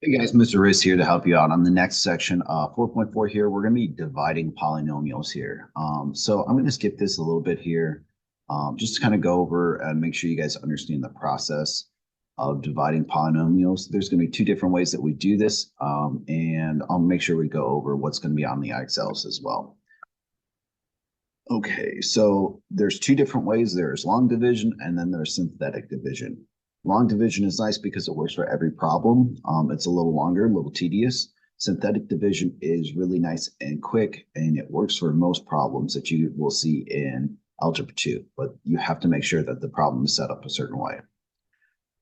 Hey guys, Mr. Riz here to help you out on the next section. 4.4 here, we're going to be dividing polynomials here. So I'm going to skip this a little bit here, just to kind of go over and make sure you guys understand the process of dividing polynomials. There's going to be two different ways that we do this, and I'll make sure we go over what's going to be on the Excels as well. Okay, so there's two different ways. There's long division and then there's synthetic division. Long division is nice because it works for every problem. It's a little longer, a little tedious. Synthetic division is really nice and quick, and it works for most problems that you will see in Algebra 2, but you have to make sure that the problem is set up a certain way.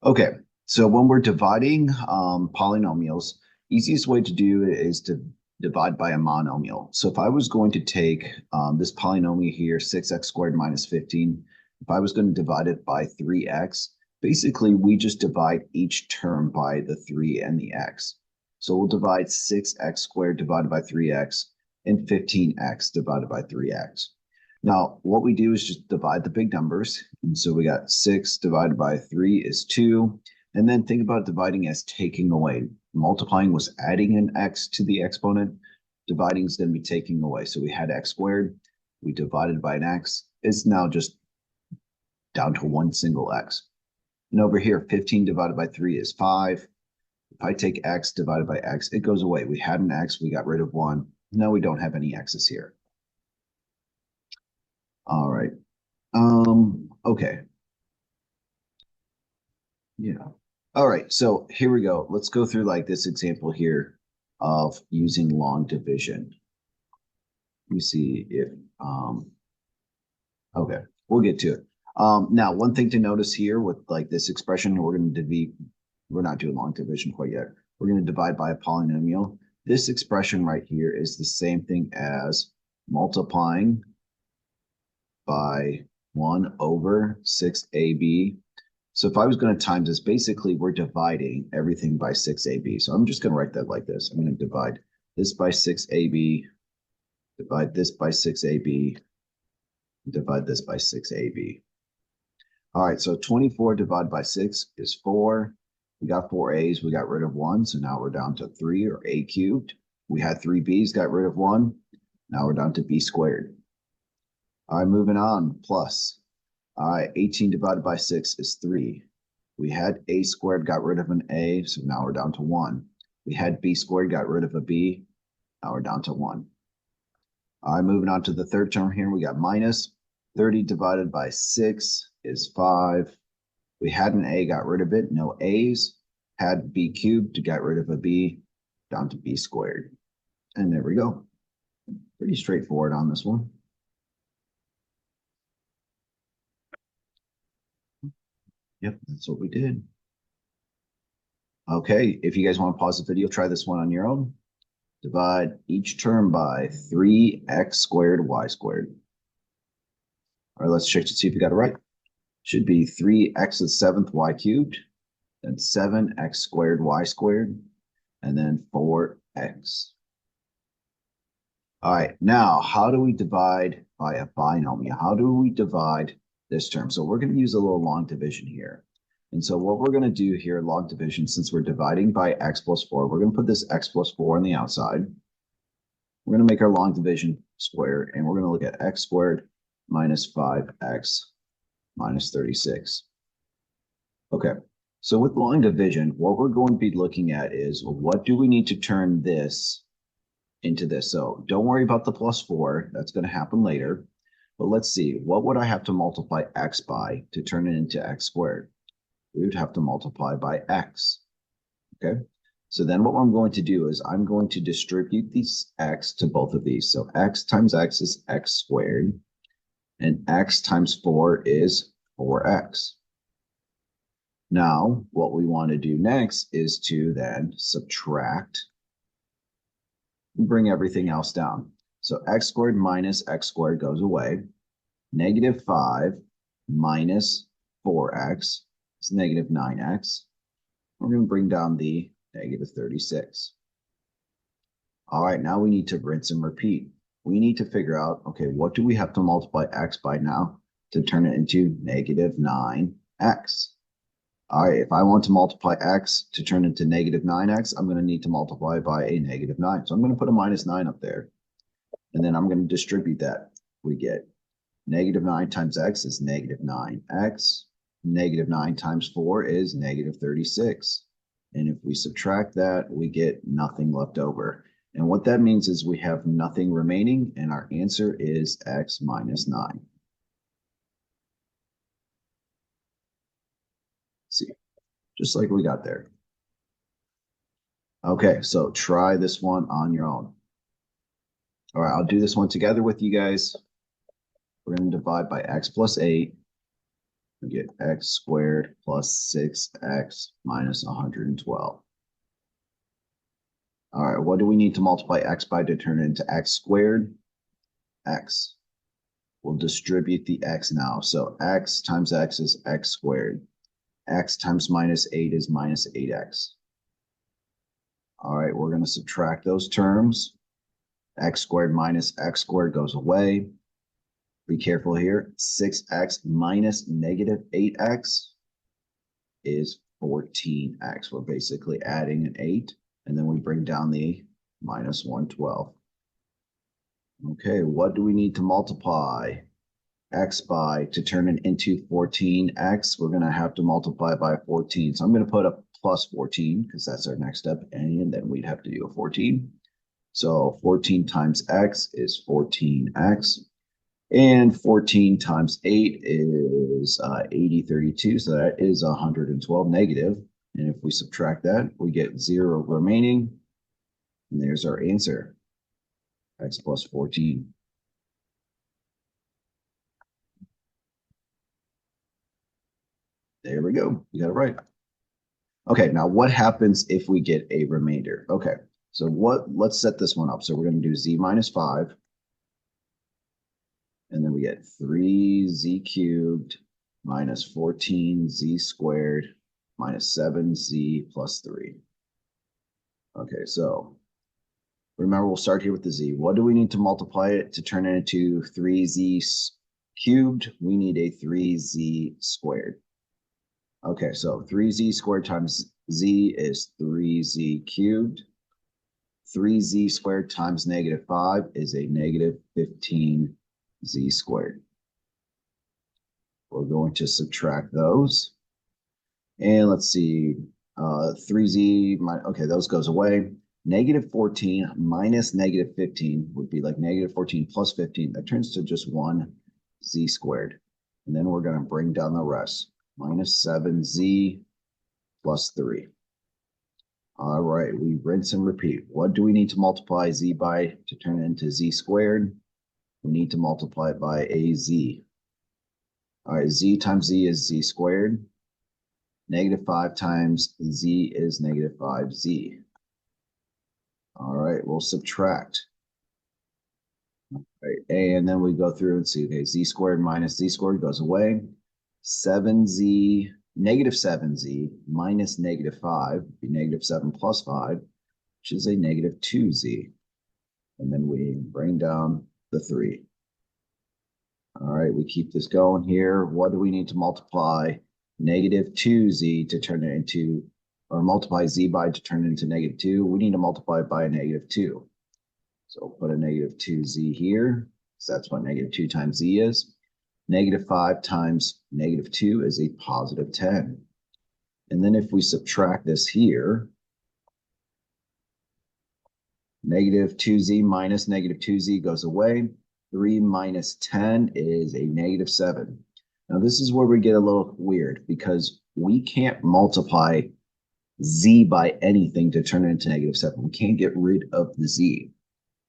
Okay, so when we're dividing polynomials, easiest way to do it is to divide by a monomial. So if I was going to take this polynomial here, 6x squared minus 15, if I was going to divide it by 3x, basically we just divide each term by the 3 and the x. So we'll divide 6x squared divided by 3x and 15x divided by 3x. Now, what we do is just divide the big numbers. And so we got 6 divided by 3 is 2. And then think about dividing as taking away. Multiplying was adding an x to the exponent. Dividing is going to be taking away. So we had x squared. We divided by an x. It's now just down to one single x. And over here, 15 divided by 3 is 5. If I take x divided by x, it goes away. We had an x. We got rid of 1. Now we don't have any x's here. All right. Okay. Yeah. All right. So here we go. Let's go through like this example here of using long division. Let me see if, okay, we'll get to it. Now, one thing to notice here with like this expression, we're not doing long division quite yet. We're going to divide by a polynomial. This expression right here is the same thing as multiplying by 1 over 6ab. So if I was going to times this, basically we're dividing everything by 6ab. So I'm just going to write that like this. I'm going to divide this by 6ab, divide this by 6ab, divide this by 6ab. All right, so 24 divided by 6 is 4. We got 4 a's, we got rid of 1, so now we're down to 3, or a cubed. We had 3 b's, got rid of 1. Now we're down to b squared. All right, moving on, plus. All right, 18 divided by 6 is 3. We had a squared, got rid of an a, so now we're down to 1. We had b squared, got rid of a b, now we're down to 1. All right, moving on to the third term here, we got minus. 30 divided by 6 is 5. We had an a, got rid of it, no a's. Had b cubed, got rid of a b, down to b squared. And there we go. Pretty straightforward on this one. Yep, that's what we did. Okay, if you guys want to pause the video, try this one on your own. Divide each term by 3x squared y squared. All right, let's check to see if you got it right. Should be 3x to the 7th y cubed, then 7x squared y squared, and then 4x. All right, now how do we divide by a binomial? How do we divide this term? So we're going to use a little long division here. And so what we're going to do here, log division, since we're dividing by x plus 4, we're going to put this x plus 4 on the outside. We're going to make our long division square, and we're going to look at x squared minus 5x minus 36. Okay, so with long division, what we're going to be looking at is what do we need to turn this into this? So don't worry about the plus 4. That's going to happen later. But let's see, what would I have to multiply x by to turn it into x squared? We would have to multiply by x. Okay, so then what I'm going to do is I'm going to distribute these x to both of these. So x times x is x squared, and x times 4 is 4x. Now, what we want to do next is to then subtract and bring everything else down. So x squared minus x squared goes away. Negative 5 minus 4x is negative 9x. We're going to bring down the negative 36. All right, now we need to rinse and repeat. We need to figure out, okay, what do we have to multiply x by now to turn it into negative 9x? All right, if I want to multiply x to turn into negative 9x, I'm going to need to multiply by a negative 9. So I'm going to put a minus 9 up there, and then I'm going to distribute that. We get negative 9 times x is negative 9x. Negative 9 times 4 is negative 36. And if we subtract that, we get nothing left over. And what that means is we have nothing remaining, and our answer is x minus 9. See, just like we got there. Okay, so try this one on your own. All right, I'll do this one together with you guys. We're going to divide by x plus 8. We get x squared plus 6x minus 112. All right, what do we need to multiply x by to turn it into x squared? X. We'll distribute the x now. So x times x is x squared. X times minus 8 is minus 8x. All right, we're going to subtract those terms. X squared minus x squared goes away. Be careful here. 6x minus negative 8x is 14x. We're basically adding an 8, and then we bring down the minus 112. Okay, what do we need to multiply x by to turn it into 14x? We're going to have to multiply by 14. So I'm going to put a plus 14 because that's our next step, and then we'd have to do a 14. So 14 times x is 14x. And 14 times 8 is 80, 32. So that is 112 negative. And if we subtract that, we get 0 remaining. And there's our answer, x plus 14. There we go. You got it right. Okay, now what happens if we get a remainder? Okay, so let's set this one up. So we're going to do z minus 5. And then we get 3z cubed minus 14z squared minus 7z plus 3. Okay, so remember, we'll start here with the z. What do we need to multiply it to turn it into 3z cubed? We need a 3z squared. Okay, so 3z squared times z is 3z cubed. 3z squared times negative 5 is a negative 15z squared. We're going to subtract those. And let's see, 3z, okay, those goes away. Negative 14 minus negative 15 would be like negative 14 plus 15. That turns to just 1z squared. And then we're going to bring down the rest. Minus 7z plus 3. All right, we rinse and repeat. What do we need to multiply z by to turn it into z squared? We need to multiply it by a z. All right, z times z is z squared. Negative 5 times z is negative 5z. All right, we'll subtract. All right, and then we go through and see, okay, z squared minus z squared goes away. 7z, negative 7z minus negative 5 would be negative 7 plus 5, which is a negative 2z. And then we bring down the 3. All right, we keep this going here. What do we need to multiply negative 2z to turn it into, or multiply z by to turn it into negative 2? We need to multiply it by a negative 2. So we'll put a negative 2z here. So that's what negative 2 times z is. Negative 5 times negative 2 is a positive 10. And then if we subtract this here, negative 2z minus negative 2z goes away. 3 minus 10 is a negative 7. Now this is where we get a little weird because we can't multiply z by anything to turn it into negative 7. We can't get rid of the z.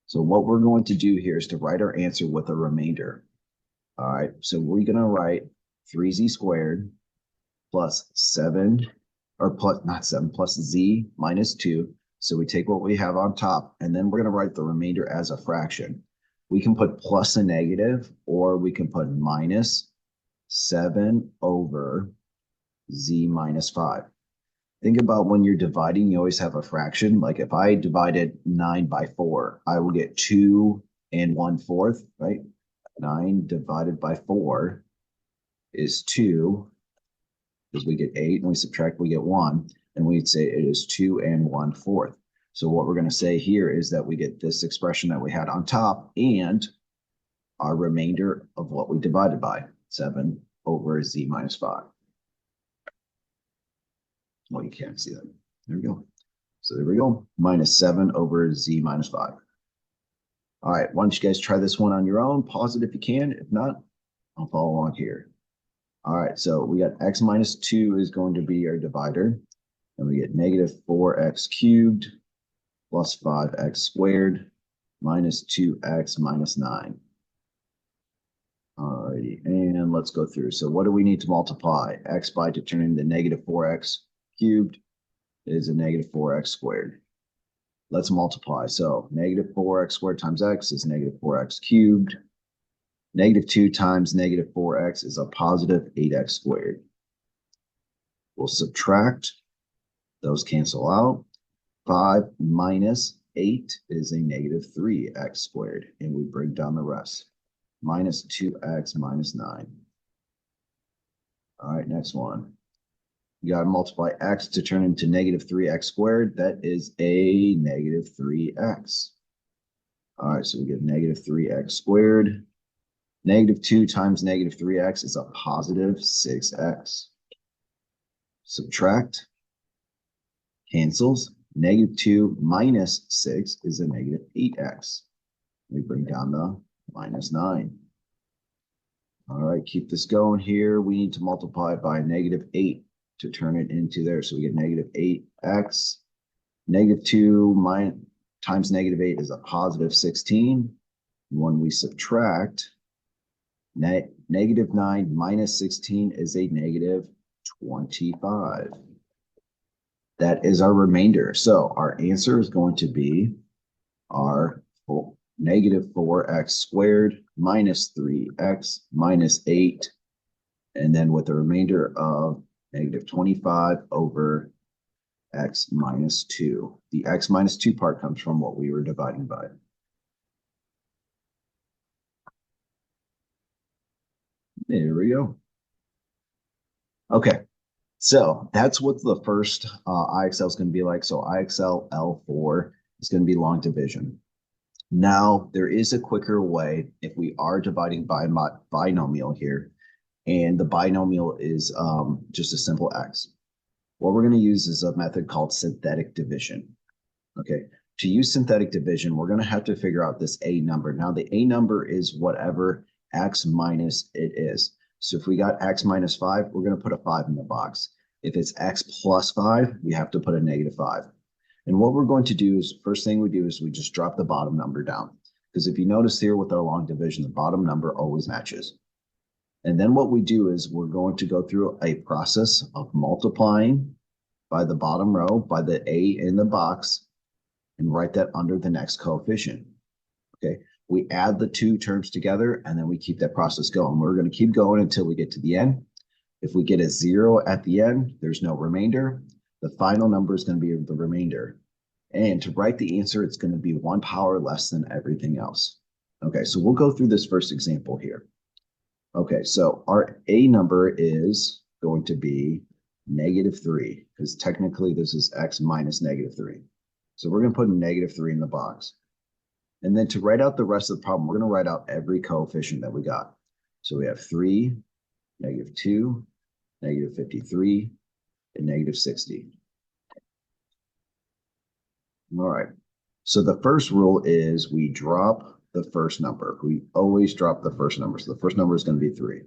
So what we're going to do here is to write our answer with a remainder. All right, so we're going to write 3z squared plus 7, or plus, not 7, plus z minus 2. So we take what we have on top, and then we're going to write the remainder as a fraction. We can put plus a negative, or we can put minus 7 over z minus 5. Think about when you're dividing, you always have a fraction. Like if I divided 9 by 4, I will get 2 and 1/4, right? 9 divided by 4 is 2, because we get 8 and we subtract, we get 1. And we'd say it is 2 and 1/4. So what we're going to say here is that we get this expression that we had on top and our remainder of what we divided by, 7 over z minus 5. Well, you can't see that. There we go. So there we go, minus 7 over z minus 5. All right, why don't you guys try this one on your own? Pause it if you can. If not, I'll follow along here. All right, so we got x minus 2 is going to be our divider. And we get negative 4x cubed plus 5x squared minus 2x minus 9. All righty, and let's go through. So what do we need to multiply? X by to turn into negative 4x cubed is a negative 4x squared. Let's multiply. So negative 4x squared times x is negative 4x cubed. Negative 2 times negative 4x is a positive 8x squared. We'll subtract. Those cancel out. 5 minus 8 is a negative 3x squared. And we bring down the rest. Minus 2x minus 9. All right, next one. You got to multiply x to turn into negative 3x squared. That is a negative 3x. All right, so we get negative 3x squared. Negative 2 times negative 3x is a positive 6x. Subtract. Cancels. Negative 2 minus 6 is a negative 8x. We bring down the minus 9. All right, keep this going here. We need to multiply by negative 8 to turn it into there. So we get negative 8x. Negative 2 times negative 8 is a positive 16. When we subtract, negative 9 minus 16 is a negative 25. That is our remainder. So our answer is going to be our negative 4x squared minus 3x minus 8, and then with the remainder of negative 25 over x minus 2. The x minus 2 part comes from what we were dividing by. There we go. Okay, so that's what the first IXL is going to be like. So IXL L4 is going to be long division. Now, there is a quicker way if we are dividing by binomial here, and the binomial is just a simple x. What we're going to use is a method called synthetic division. Okay, to use synthetic division, we're going to have to figure out this a number. Now, the a number is whatever x minus it is. So if we got x minus 5, we're going to put a 5 in the box. If it's x plus 5, we have to put a negative 5. And what we're going to do is, first thing we do is we just drop the bottom number down. Because if you notice here with our long division, the bottom number always matches. And then what we do is we're going to go through a process of multiplying by the bottom row, by the a in the box, and write that under the next coefficient. Okay, we add the two terms together, and then we keep that process going. We're going to keep going until we get to the end. If we get a 0 at the end, there's no remainder. The final number is going to be the remainder. And to write the answer, it's going to be 1 power less than everything else. Okay, so we'll go through this first example here. Okay, so our a number is going to be negative 3, because technically this is x minus negative 3. So we're going to put a negative 3 in the box. And then to write out the rest of the problem, we're going to write out every coefficient that we got. So we have 3, negative 2, negative 53, and negative 60. All right. So the first rule is we drop the first number. We always drop the first number. So the first number is going to be 3.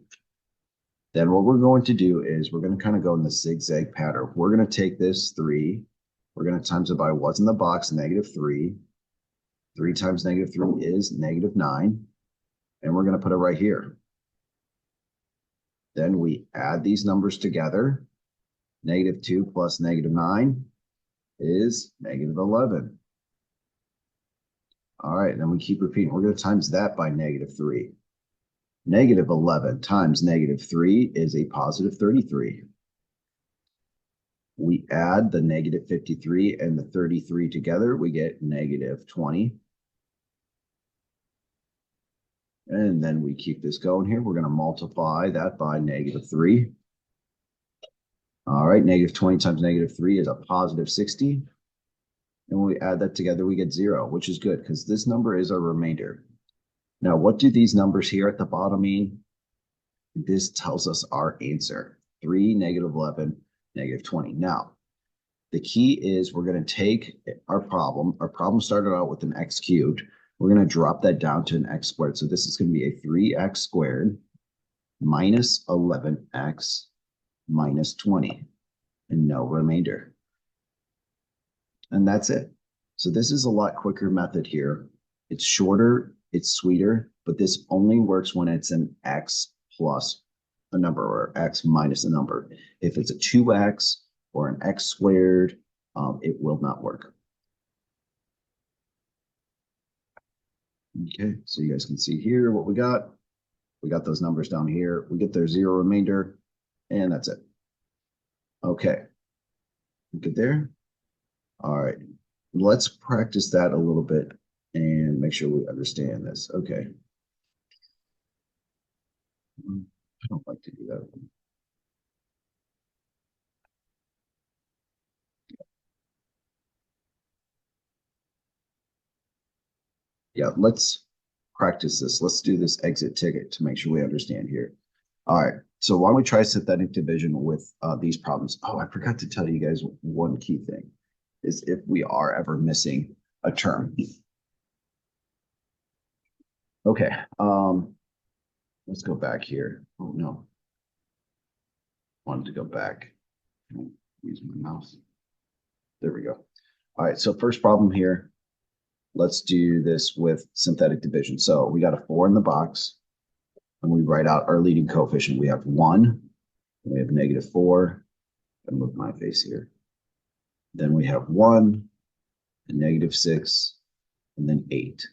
Then what we're going to do is we're going to kind of go in the zigzag pattern. We're going to take this 3. We're going to times it by what's in the box, negative 3. 3 times negative 3 is negative 9. And we're going to put it right here. Then we add these numbers together. Negative 2 plus negative 9 is negative 11. All right, then we keep repeating. We're going to times that by negative 3. Negative 11 times negative 3 is a positive 33. We add the negative 53 and the 33 together. We get negative 20. And then we keep this going here. We're going to multiply that by negative 3. All right, negative 20 times negative 3 is a positive 60. And when we add that together, we get 0, which is good because this number is our remainder. Now, what do these numbers here at the bottom mean? This tells us our answer, 3, negative 11, negative 20. Now, the key is we're going to take our problem. Our problem started out with an x cubed. We're going to drop that down to an x squared. So this is going to be a 3x squared minus 11x minus 20 and no remainder. And that's it. So this is a lot quicker method here. It's shorter, it's sweeter, but this only works when it's an x plus a number or x minus a number. If it's a 2x or an x squared, it will not work. Okay, so you guys can see here what we got. We got those numbers down here. We get their 0 remainder, and that's it. Okay, good there. All right, let's practice that a little bit and make sure we understand this. Okay. I don't like to do that. Yeah, let's practice this. Let's do this exit ticket to make sure we understand here. All right, so why don't we try synthetic division with these problems? Oh, I forgot to tell you guys one key thing is if we are ever missing a term. Okay, let's go back here. Oh no, wanted to go back. Use my mouse. There we go. All right, so first problem here. Let's do this with synthetic division. So we got a 4 in the box, and we write out our leading coefficient. We have 1, and we have negative 4. I'm gonna move my face here. Then we have 1, and negative 6, and then 8.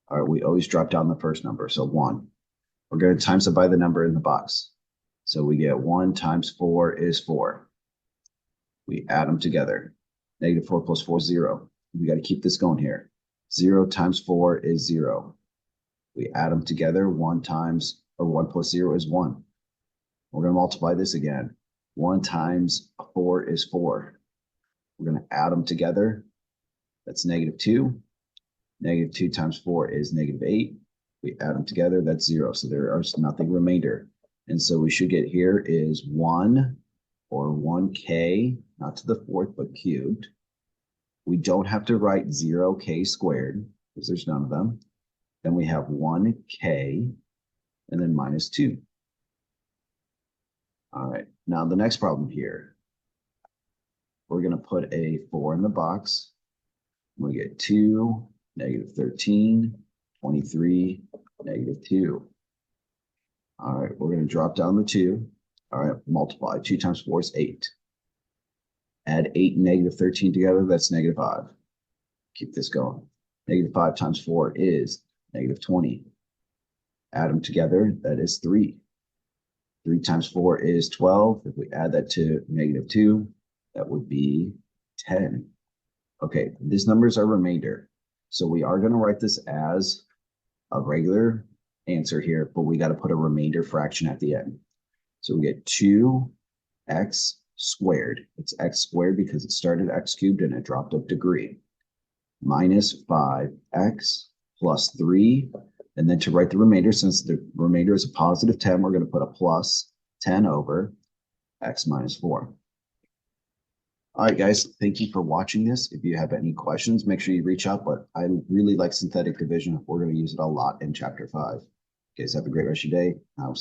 All right, we always drop down the first number, so 1. We're going to times it by the number in the box. So we get 1 times 4 is 4. We add them together. Negative 4 plus 4 is 0. We got to keep this going here. 0 times 4 is 0. We add them together. 1 times, or 1 plus 0 is 1. We're going to multiply this again. 1 times 4 is 4. We're going to add them together. That's negative 2. Negative 2 times 4 is negative 8. We add them together, that's 0. So there is nothing remainder. And so we should get here is 1 or 1k, not to the fourth, but cubed. We don't have to write 0k squared because there's none of them. Then we have 1k and then minus 2. All right, now the next problem here. We're going to put a 4 in the box. We get 2, negative 13, 23, negative 2. All right, we're going to drop down the 2. All right, multiply. 2 times 4 is 8. Add 8 and negative 13 together, that's negative 5. Keep this going. Negative 5 times 4 is negative 20. Add them together, that is 3. 3 times 4 is 12. If we add that to negative 2, that would be 10. Okay, these numbers are remainder. So we are going to write this as a regular answer here, but we got to put a remainder fraction at the end. So we get 2x squared. It's x squared because it started x cubed and it dropped a degree. Minus 5x plus 3. And then to write the remainder, since the remainder is a positive 10, we're going to put a plus 10 over x minus 4. All right, guys, thank you for watching this. If you have any questions, make sure you reach out. But I really like synthetic division. We're going to use it a lot in chapter 5. Guys, have a great rest of your day. I'll see you.